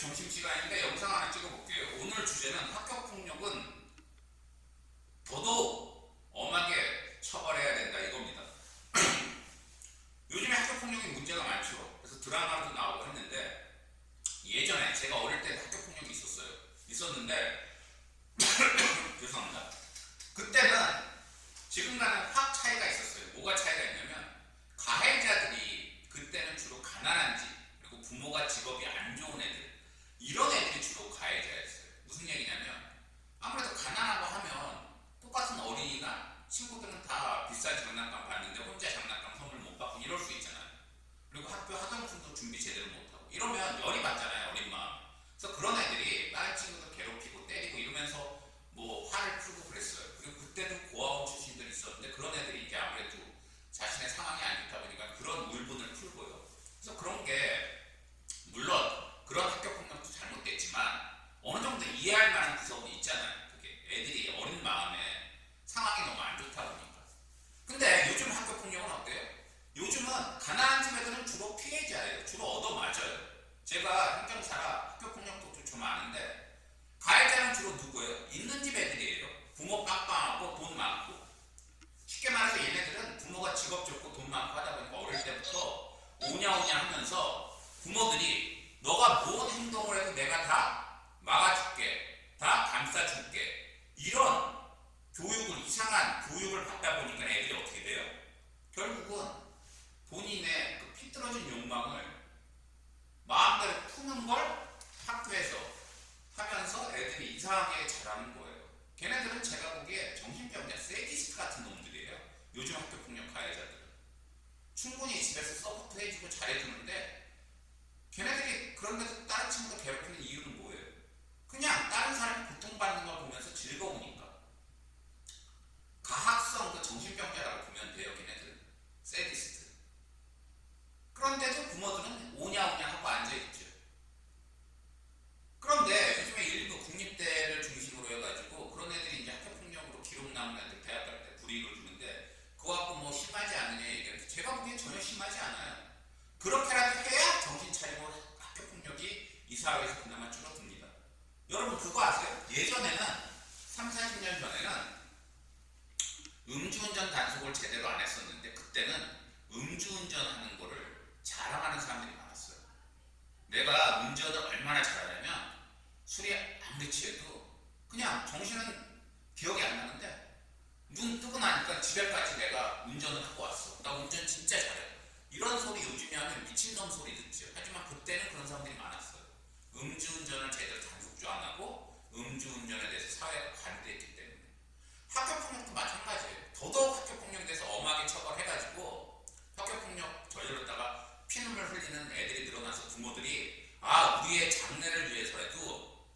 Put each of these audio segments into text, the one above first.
점심시간인데 영상 하나 찍어볼게요. 오늘 주제는 학교폭력은 더더욱 엄하게 처벌해야 된다 이겁니다. 요즘에 학교폭력이 문제가 많죠. 그래서 드라마도 나오고 했는데 예전에 제가 어릴 때 학교폭력이 있었는데 죄송합니다. 그때는 지금과는 확 차이가 있었어요. 뭐가 차이가 있냐면 가해자들이 그때는 주로 가난한 집 그리고 부모가 직업이 안 좋은 애들 이런 애들이 주로 가해자였어요. 무슨 얘기냐면 아무래도 가난하고 하면 똑같은 어린이가 친구들은 다 비싼 장난감 받는데 혼자 장난감 선물 못 받고 이럴 수 있잖아요. 그리고 학교 학용품도 준비 제대로 못하고 이러면 열이 받잖아요. 어린 마음. 그래서 그런 애들이 다른 친구들 괴롭히고 때리고 이러면서 뭐 화를 풀고 그랬어요. 그리고 그때도 고아원 출신들이 있었는데 그런 애들이 이제 아무래도 자신의 상황이 안 좋다 보니까 그런 울분을 풀고요. 그래서 그런 게 물론 그런 학교폭력도 잘못됐지만 어느 정도 이해할 만한 구석은 있잖아요. 그게 애들이 어린 마음에 상황이 너무 안 좋다 보니까. 근데 요즘 학교폭력은 어때요? 요즘은 가난한 집 애들은 주로 피해자예요. 주로 얻어맞아요. 제가 행정사라 학교폭력도 좀 아는데 가해자는 주로 누구예요? 있는 집 애들이에요. 부모 빵빵하고 돈 많고. 쉽게 말해서 얘네들은 부모가 직업 좋고 돈 많고 하다 보니까 어릴 때부터 오냐오냐 하면서 부모들이 너가 뭔 행동을 해도 내가 다 막아줄게, 다 감싸줄게 이런 교육을 이상한 교육을 받다 보니까 애들이 어떻게 돼요? 결국은 본인의 그 피떨어진 욕망을 마음대로 푸는 걸 학교에서 하면서 애들이 이상하게 자라는 거예요. 걔네들은 제가 보기에 정신병자, 세디스트 같은 놈들이에요. 요즘 학교폭력 가해자들은. 충분히 집에서 서포트 해주고 잘해주는데 걔네들이 그런데도 다른 친구들 괴롭히는 이유는 뭐예요? 그냥 다른 사람이 고통받는 걸 보면서 즐거우니까. 가학성 그 정신병자라고 보면 돼요. 걔네들은. 세디스트. 그런데도 부모들은 오냐오냐 하고 앉아있죠. 그런데 요즘에 일부 국립대를 중심으로 해가지고 그런 애들이 이제 학교폭력으로 기록 남은 애들 대학 갈 때 불이익을 주는데 그거 갖고 뭐 심하지 않느냐 얘기하는데 제가 보기엔 전혀 심하지 않아요. 그렇게라도 해야 정신 차리고 학교폭력이 이 사회에서 그나마 줄어듭니다. 여러분 그거 아세요? 예전에는 3, 40년 전에는 음주운전 단속을 제대로 안 했었는데 그때는 음주운전하는 거를 자랑하는 사람들이 많았어요. 내가 운전을 얼마나 잘하냐면 술이 아무리 취해도 그냥 정신은 기억이 안 나는데 눈 뜨고 나니까 집에까지 내가 운전을 하고 왔어. 나 운전 진짜 잘해. 이런 소리 요즘에 하면 미친놈 소리 듣죠. 하지만 그때는 그런 사람들이 많았어요. 음주운전을 제대로 단속도 안 하고 음주운전에 대해서 사회가 관대했기 때문에. 학교폭력도 마찬가지예요. 더더욱 학교폭력에 대해서 엄하게 처벌해가지고 학교폭력 저질렀다가 피눈물 흘리는 애들이 늘어나서 부모들이 아 우리의 장래를 위해서라도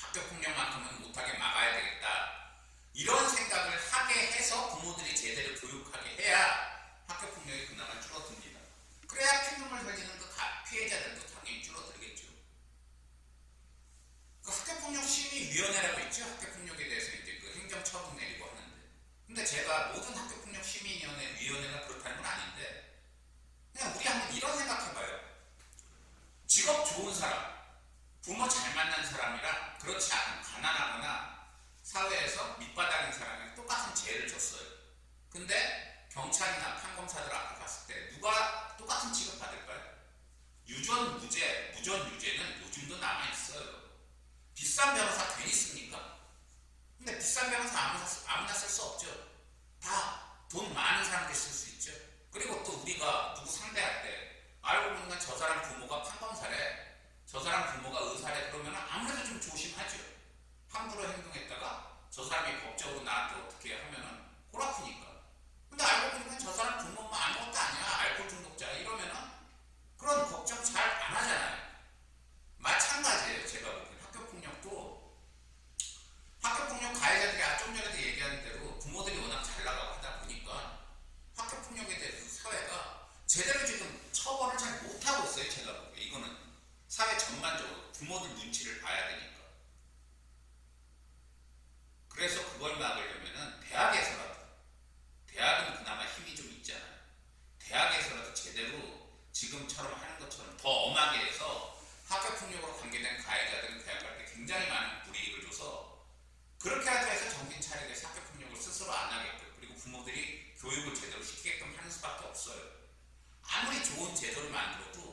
학교폭력만큼은 못하게 막아야 되겠다 이런 생각을 하게 해서 부모들이 제대로 교육하게 해야 학교폭력이 그나마 줄어듭니다. 그래야 피눈물 흘리는 그 피해자들도 당연히 줄어들겠죠. 그 학교폭력 심의위원회라고 있죠. 학교폭력에 대해서 이제 그 행정처분 내리고 하는데 근데 제가 모든 학교폭력 심의위원회가 그렇다는 건 아닌데 그냥 우리 한번 이런 생각해봐요. 직업 좋은 사람, 부모 잘 만난 사람이랑 그렇지 않은 가난하거나 사회에서 밑바닥인 사람이 똑같은 죄를 졌어요. 근데 경찰이나 판검사들 앞에 갔을 때 누가 똑같은 취급 받을까요? 유전 무죄, 무전 유죄는 요즘도 남아있어요. 비싼 변호사 괜히 씁니까? 근데 비싼 변호사 아무나 쓸 수 없죠. 다 돈 많은 사람들 쓸 수 있죠. 그리고 또 우리가 누구 상대할 때 알고 보니까 저 사람 부모가 판검사래, 저 사람 부모가 의사래 그러면 아무래도 좀 조심하죠. 함부로 행동했다가 저 사람이 법적으로 나한테 어떻게 하면은 골아프니까. 근데 알고 보니까 저 사람 부모 뭐 아무것도 아니야. 알코올 중독자야 이러면은 그런 걱정 잘 안 하잖아요. 마찬가지예요. 제가 보기엔 학교폭력 가해자들이 좀 전에도 얘기한 대로 부모들이 워낙 잘 나가고 하다 보니까 학교폭력에 대해서 사회가 제대로 지금 처벌을 잘 못하고 있어요. 제가 보기에 이거는 사회 전반적으로 부모들 눈치를 봐야 되니까. 그래서 그걸 막으려면은 대학은 그나마 힘이 좀 있잖아요. 대학에서라도 제대로 지금처럼 하는 것처럼 더 엄하게 해서 학교폭력으로 관계된 가해자들은 대학할 때 굉장히 많은 불이익을 줘서 그렇게 하자 해서 정신 차리게 해서 학교폭력을 스스로 안 하게끔 그리고 부모들이 교육을 제대로 시키게끔 하는 수밖에 없어요. 아무리 좋은 제도를 만들어도